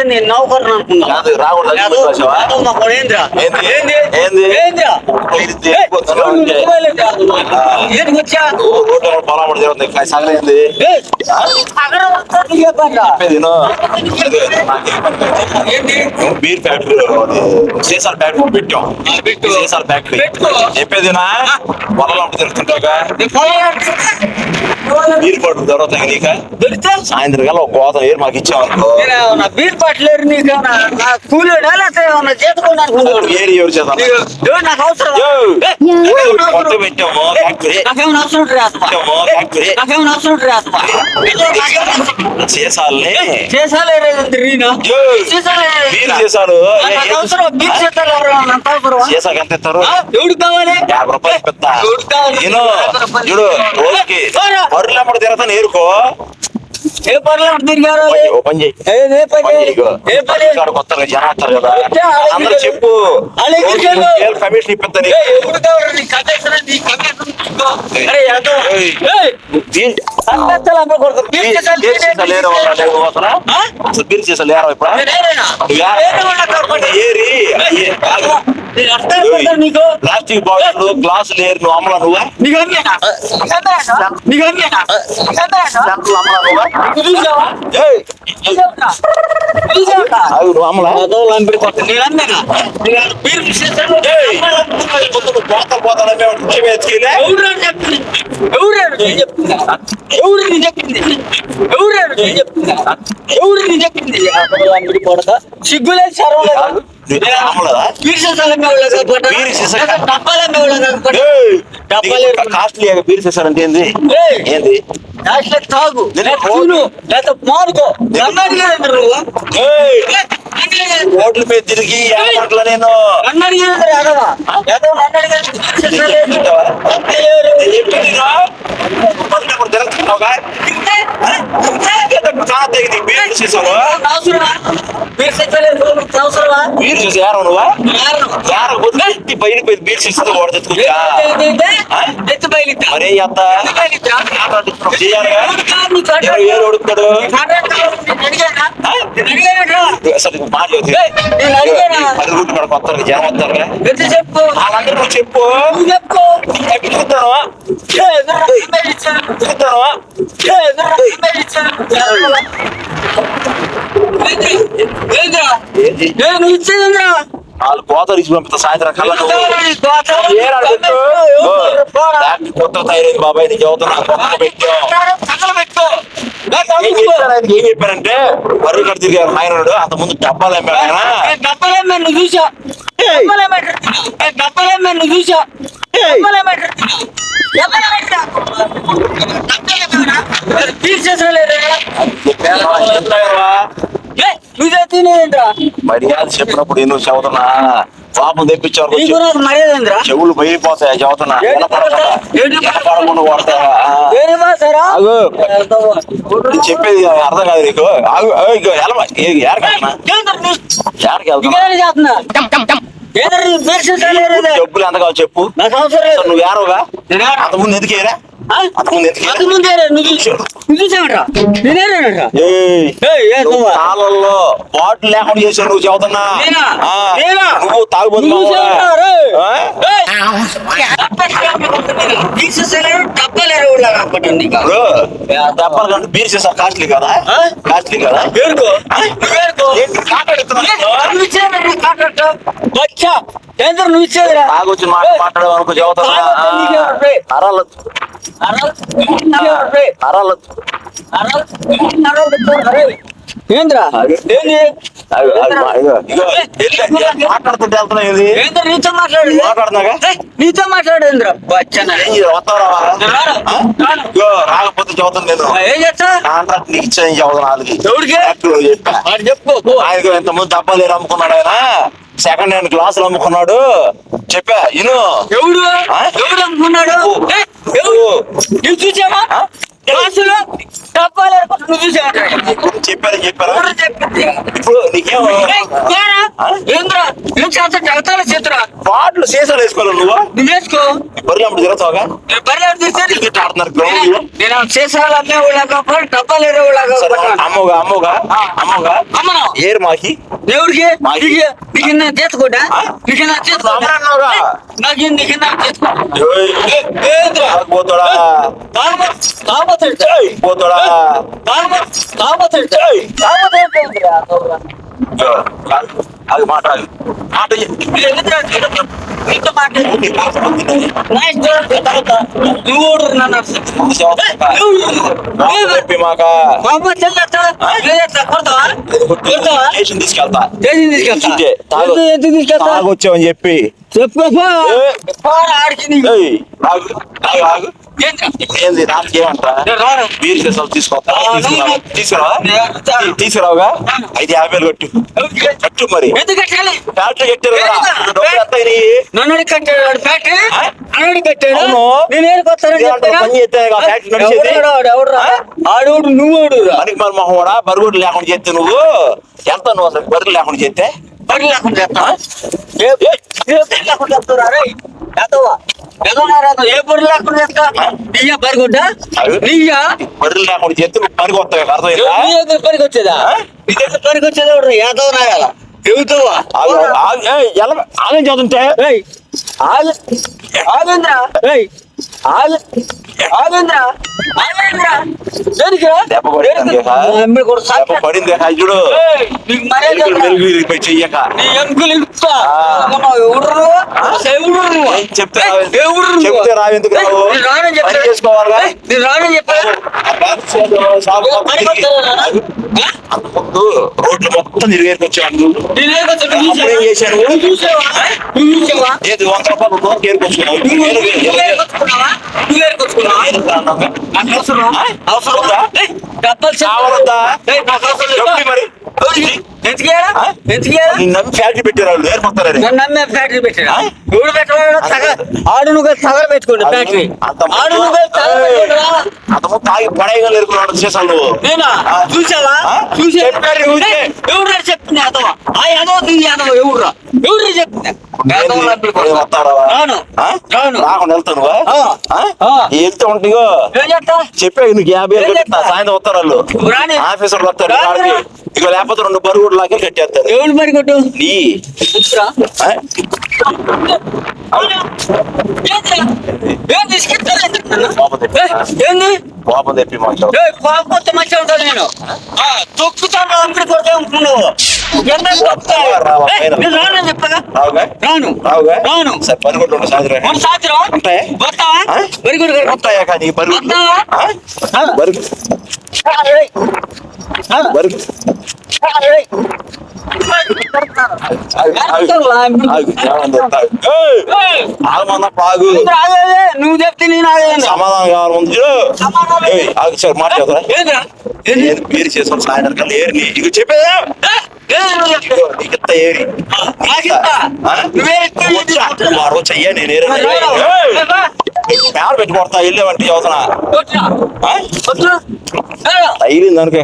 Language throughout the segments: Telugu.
నేను నౌకర్ బీర్ ఫ్యాక్టరీ సీసాల ఫ్యాక్టరీ పెట్టాం. సీసాల ఫ్యాక్టరీ చెప్పేదినా పొలాలు అప్పుడు తిరుగుతుంటాగా బీర్ పట్టు దొరుకుతాయి నీక సాయంత్రం కల్లా ఒక గోతం ఏరు మాకు ఇచ్చామనుకో బీర్ పట్టలేరు నీకు కూలీడా లేకపోతే ఏమన్నా చేతుకోవడానికి ఏరి ఎవరు చేద్దాం నాకు అవసరం పెట్టాము ఫ్యాక్టరీ నాకేమైనా అవసరం నాకేమైనా అవసరం సీసాలని చేసాలు చేశారు సీసాకి ఎంత ఇస్తారు? ఎవడికి కావాలి? 50 రూపాయలు పెద్ద చూడు రోజుకి బర్రెలు అమ్మడు తిరగతాను ఏరుకో ఏ పర్లేదు తిరిగారు పని చేయి కొత్తగా జనం వస్తారు కదా అందరూ చెప్పు కమిషన్ ఇప్పిస్తాను బీర్ చేసాలు లేరా ఇప్పుడు ఏరి ప్లాస్టిక్ బాటిల్ గ్లాసులు ఏరి నువ్వు అమ్మలా నువ్వా సిగ్గులేదు కాస్ట్లీ బీర్ చేశారంటే ఏంది ఏంది తాగు మానుకో రోడ్ల మీద తిరిగి నేను బీర్ చూసి యారు నువ్వా బయట బీర్ చేస్తే మరే ఎంత అడుగుతాడు కొత్త జనం వస్తారు చెప్పు వాళ్ళందరూ చెప్పు ఇచ్చేదిరా వాళ్ళు కోతలు ఇచ్చి పంపిస్తా సాయంత్రం కల్లా కొత్త తయారైంది బాబాయ్ నీకు ఏం చెప్పారంటే బర్రె కట్టి తిరిగారు నాయనుడు అంత ముందు డబ్బాలు డబ్బాలు చూసా డబ్బాలు చూసా నువ్వే తినేంద్రా మర్యాద చెప్పినప్పుడు నువ్వు చదువుతున్నా పాపం తెప్పించారు చెవులు బయలుపోతాయి చదువుతున్నా చెప్పేది అర్థం కాదు నీకు డబ్బులు ఎంత కావాలి చెప్పు నువ్వు ఏరవుగా అంతకుముందు ఎందుకేరా తాళల్లో బాటిల్ లేకుండా చేశావు నువ్వు చదువుతున్నా నువ్వు తాగుబోతు డబ్బాలు కంటే బీర్ చేసా కాస్ట్లీ కదా నువ్వు ఇచ్చేదిరా తాగొచ్చి మాట్లాడేవా అనుకో చదువుతున్నా ఏంద్రా మాట్లాడుతుంటే నీతో మాట్లాడుతున్నాగా నీతో మాట్లాడేంద్రా రాకపోతే చదువుతాను నేను ఏం చేస్తా కాంట్రాక్ట్ నీకు ఇచ్చాను చదువుతాను చెప్పు ఆయనకు ఎంతమంది డబ్బాలు అమ్ముకున్నాడు ఆయన సెకండ్ హ్యాండ్ గ్లాసులు అమ్ముకున్నాడు చెప్పా ఇను ఎవడు అమ్ముకున్నాడు నువ్వు చూసావా గ్లాసులు డబ్బాలు ఏర్పాటు నువ్వు చూసావా చెప్పారా ఎవరు చెప్పింది ఇప్పుడు నీకేం ఏంద్రా ఏం చేస్తా జగతాల చేతురా బాట్లు సీసాలు వేసుకోవాలి నువ్వు నువ్వు వేసుకో బరిలో తిరుగుతావుగా బర్రెలు తీస్తే క్రికెట్ ఆడుతున్నారు గ్రౌండ్ లో నేను సీసాలు అమ్మేవాళ్ళగా డబ్బాలు ఎరేవాళ్ళగా అమ్మోగా అమ్మను ఏరు మాకి ఎవరికి నీకు నా చేసుకోడా నీకు నా చేసుకోడా అమ్మన్నావుగా నాకు నీకు నా చేసుకో పోతాడా పోతాడా అది మాట మాట తీసుకెళ్తా తాగొచ్చావని చెప్పి చెప్పా ఆడికి ఏంది నాకేమంటా బీర్ సీసాలు తీసుకురావుగా 5,50 కట్టు మరి ఎందుకు కట్టాలి ఫ్యాక్టరీ కట్టారు నన్ను కట్టాడు ఫ్యాక్టరీ నన్ను కట్టాడు అవును. నేను పని చేస్తే ఫ్యాక్టరీ నడిచేది ఆడోడు నువ్వు పనికి మరి మొహోడా బరుగుడు లేకుండా చేస్తే నువ్వు ఎంత నువ్వు అసలు బరుగు లేకుండా చేస్తే బరి లేకుండా చేస్తా లేకుండా చెప్తారా ఏ బరి లేకుండా చేస్తా నీయ బరిగొడ్డ నీయ బరువు లేకుండా చేస్తే నువ్వు పనికి వస్తావు అర్థమైందా పనికి వచ్చేదా నీ దగ్గర పనికి వచ్చేదా ఏదో నాయాల చెబుతావా ఆగం చదువుంటే ఆగేంద్ర ఆగేంద్ర పడింది చూడు నీకు మర్యాద మెరుగు చెయ్యక నీ ఎంకులు ఇస్తా చెప్తే రావెందుకు రావు పని చేసుకోవాలిగా నేను రానని చెప్పాను అంతకుముందు రోడ్లు మొత్తం తిరిగేరుకొచ్చాను ఏం చేశాను ఏది 100 రూపాయలు రోజుకి ఫ్యాక్టరీ పెట్టారు వాళ్ళు ఏర్పడతారని నమ్మే ఫ్యాక్టరీ పెట్టాడు ఎవడు పెట్టాడు ఆడు నువ్వు తగల పెట్టుకోండి ఫ్యాక్టరీ ఆడు నువ్వు అంతకుముందు తాగి పడేయగా ఎరుకున్నాడు చేసాను నువ్వు నేనా చూసావా చూసా ఎవరు చెప్తుంది యాదవ ఆ యాదవ దీని యాదవ ఎవరురా ఎవరు చెప్తుంది రాను రాకుండా వెళ్తాను వెళ్తే ఉంటుందో ఏం చేస్తా చెప్పే నీకు 50 సాయంత్రం వస్తారు వాళ్ళు ఆఫీసర్లు వస్తారు ఇక లేకపోతే 2 బరుగుడు లాగా కట్టేస్తారు ఎవరు మరి కొట్టు నీ ఏంది కోపం తెప్పి మాకు కొత్త మంచి ఉంటాను నేను తొక్కుతాను అప్పుడు కొడితే ఉంటున్నావు రాను చెప్పగా రాను రాను సరే పరుగుడు సాయంత్రం సాయంత్రం ఉంటాయా వస్తావా బరిగుడు ఉంటాయా కానీ బరుగు బరుగు బరుగు పాగు నువ్వు చెప్తే నేను సమాధానం కావాలి ముందు మాట్లాడతా పేరు చేసుకుని సాయంత్రం కల్లా ఏరిని ఇక చెప్పేదా నీకు ఏరి మరో చెయ్య నేను పేడ పెట్టి కొడతా వెళ్ళేవంటి యోసన తగిలింది అనుకో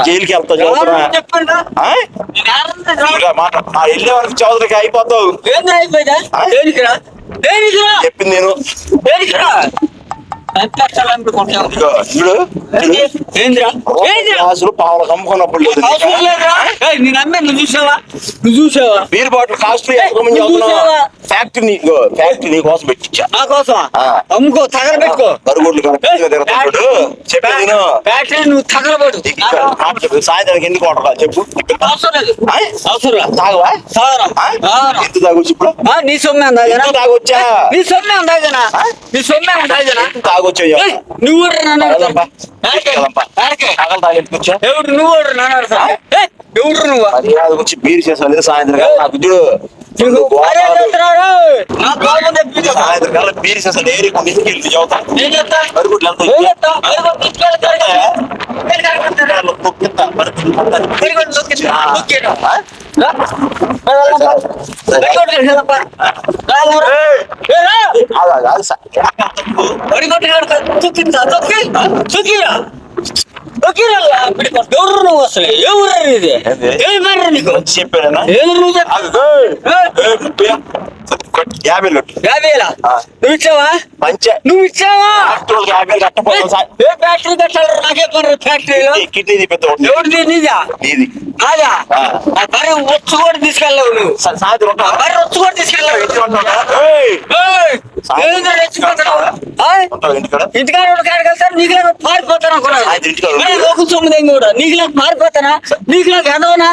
జైలుకి వెళ్తా చదువుతున్నా వెళ్ళే వరకు చౌదరికి అయిపోతావు చెప్పింది నేను చూడు పావులు కమ్ముకున్నప్పుడు లేదు చూసావా బీర్ బాటిల్ కాస్ట్ ఫ్యాక్టరీ నీ కోసం పెట్టించా నా కోసం అమ్ముకో తగల పెట్టుకో బరుగుడ్లు తిరుగుతాడు చెప్పేది ఫ్యాక్టరీ నువ్వు తగలబడు సాయంత్రానికి ఎందుకు కొట్టరా చెప్పు అవసరం లేదు అవసరం తాగవా ఎంత తాగొచ్చు ఇప్పుడు నీ సొమ్మే అందాగనా తాగొచ్చా నీ సొమ్మే అందాగనా నీ సొమ్మే అందాగనా తాగొచ్చా నువ్వు ఎవరు నువ్వు నువ్వు ఎవరు నువ్వు మర్యాద గురించి బీర్ చేసాను సాయంత్రం కాలం నాకు చూడు నీకు భార్య చేస్తున్నాడు. నా బాబు తెప్పించు. సాయంత్రం కాలం బీర్ చేసాను ఏరి తీసుకెళ్ళి చదువుతా నేను చెప్తా. మరుగుడ్లు వెళ్తాయి నేను చెప్తా. అదిగో తీసుకెళ్ళి తొక్కిస్తా అదిగో తొక్కిస్తా. తొక్కేరా? ఆ? ఎవరు నువ్వు అసలు ఎవరు ఇది ఏమర్రా నీకు చెప్పానా ఏది నువ్వు చెప్పు 50 కొట్టు 50,000 నువ్వు ఇచ్చావా మంచి నువ్వు ఇచ్చావా 50 కట్టపోతాం ఏ ఫ్యాక్టరీ కట్టాలి నాకే పని ఫ్యాక్టరీలో కిడ్నీ పెద్ద ఎవరిది నీదా నీది నాదా ఆ బర్రె వచ్చి కూడా తీసుకెళ్ళావు నువ్వు సాయంత్రం ఆ బర్రె వచ్చి కూడా తీసుకెళ్ళావు ఇంటికాడ వెళ్తాను నీకులా పారిపోతాను ఒక సొమ్మిది కూడా నీకులా పారిపోతానా నీకులా ఎదవనా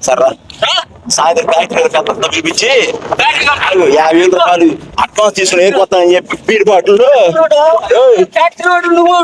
సర్రా సాయంత్రం ఫ్యాక్టరీ పిలిపించి 50,000 రూపాయలు అడ్వాన్స్ తీసుకుని ఏరిపోతానని చెప్పి బీడి బాటిల్ ఫ్యాక్టరీ నువ్వు